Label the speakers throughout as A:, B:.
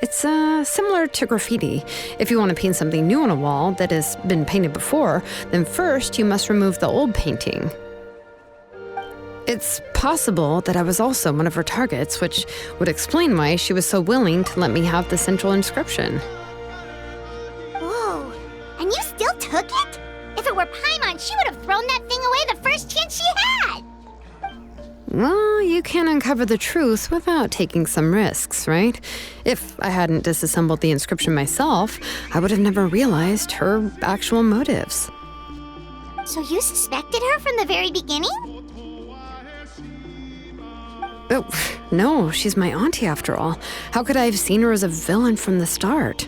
A: It's similar to graffiti. If you want to paint something new on a wall that has been painted before, then first you must remove the old painting. It's possible that I was also one of her targets, which would explain why she was so willing to let me have the central inscription.
B: Whoa, and you still took it? If it were Paimon, she would have thrown that thing away the first chance she had!
A: Well, you can't uncover the truth without taking some risks, right? If I hadn't disassembled the inscription myself, I would have never realized her actual motives.
B: So you suspected her from the very beginning?
A: Oh, no, she's my auntie after all. How could I have seen her as a villain from the start?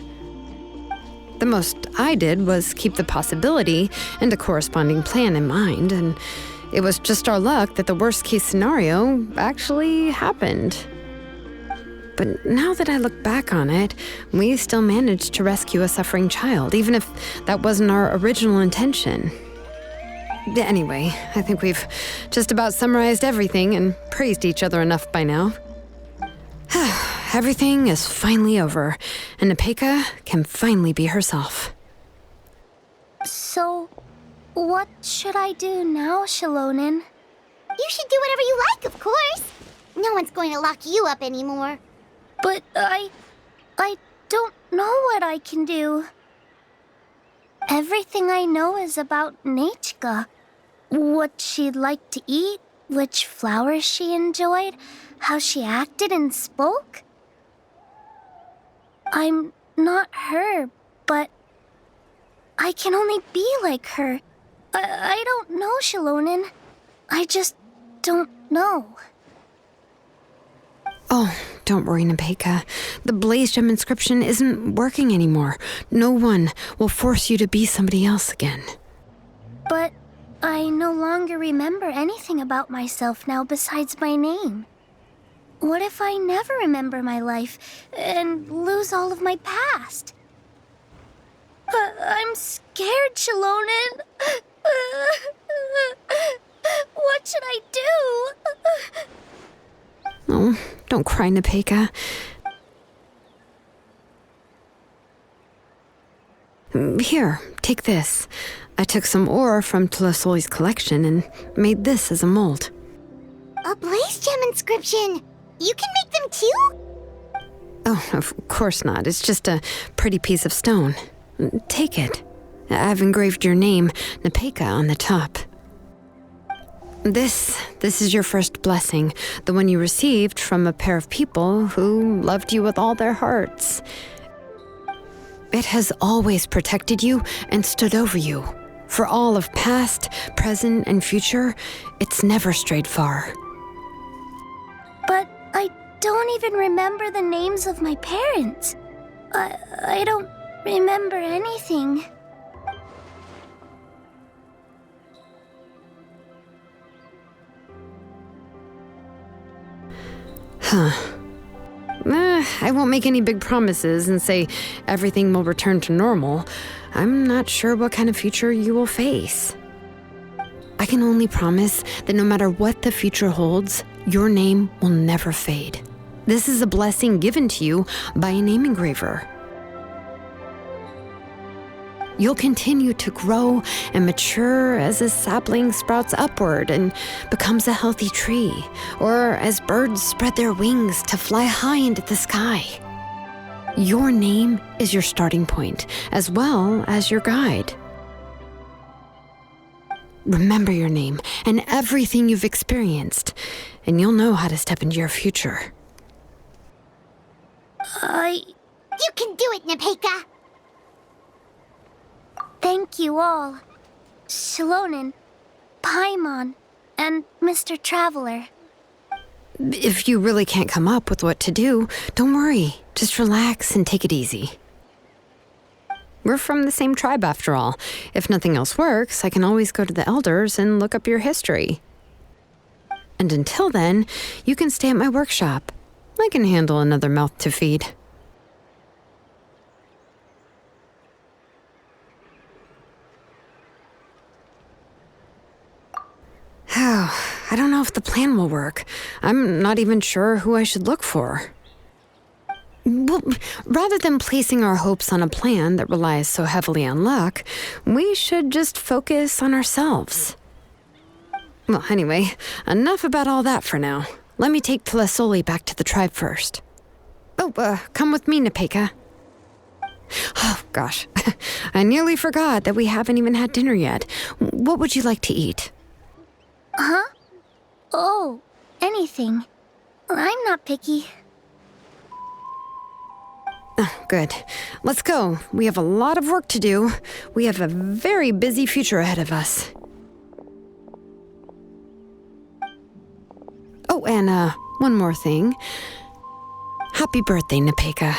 A: The most I did was keep the possibility and a corresponding plan in mind, and it was just our luck that the worst-case scenario actually happened. But now that I look back on it, we still managed to rescue a suffering child, even if that wasn't our original intention. Anyway, I think we've just about summarized everything and praised each other enough by now. Everything is finally over, and Nepeka can finally be herself.
C: So, what should I do now, Shalonin?
B: You should do whatever you like, of course. No one's going to lock you up anymore.
C: But I don't know what I can do. Everything I know is about Nachika. What she'd like to eat, which flowers she enjoyed, how she acted and spoke. I'm not her, but I can only be like her. I don't know, Shalonin. I just don't know.
A: Oh, don't worry, Nepeka. The Blaze Gem inscription isn't working anymore. No one will force you to be somebody else again.
C: But I no longer remember anything about myself now besides my name. What if I never remember my life and lose all of my past? I'm scared, Shalonin. What should I do?
A: Oh, don't cry, Nepeka. Here, take this. I took some ore from Tlosoi's collection and made this as a mold.
B: A Blaze Gem inscription! You can make them too?
A: Oh, of course not. It's just a pretty piece of stone. Take it. I've engraved your name, Nepeka, on the top. This is your first blessing, the one you received from a pair of people who loved you with all their hearts. It has always protected you and stood over you. For all of past, present, and future, it's never strayed far.
C: But I don't even remember the names of my parents. I don't remember anything.
A: I won't make any big promises and say everything will return to normal. I'm not sure what kind of future you will face. I can only promise that no matter what the future holds, your name will never fade. This is a blessing given to you by a name engraver. You'll continue to grow and mature as a sapling sprouts upward and becomes a healthy tree, or as birds spread their wings to fly high into the sky. Your name is your starting point, as well as your guide. Remember your name and everything you've experienced, and you'll know how to step into your future.
B: You can do it, Nepeka!
C: Thank you all. Shalonin, Paimon, and Mr. Traveler.
A: If you really can't come up with what to do, don't worry. Just relax and take it easy. We're from the same tribe after all. If nothing else works, I can always go to the elders and look up your history. And until then, you can stay at my workshop. I can handle another mouth to feed. I don't know if the plan will work. I'm not even sure who I should look for. Well, rather than placing our hopes on a plan that relies so heavily on luck, we should just focus on ourselves. Well, anyway, enough about all that for now. Let me take Telesoli back to the tribe first. Oh, come with me, Nepeka. Oh, gosh. I nearly forgot that we haven't even had dinner yet. What would you like to eat?
C: Huh? Oh, anything. I'm not picky.
A: Oh, good. Let's go. We have a lot of work to do. We have a very busy future ahead of us. Oh, and one more thing. Happy birthday, Nepeka.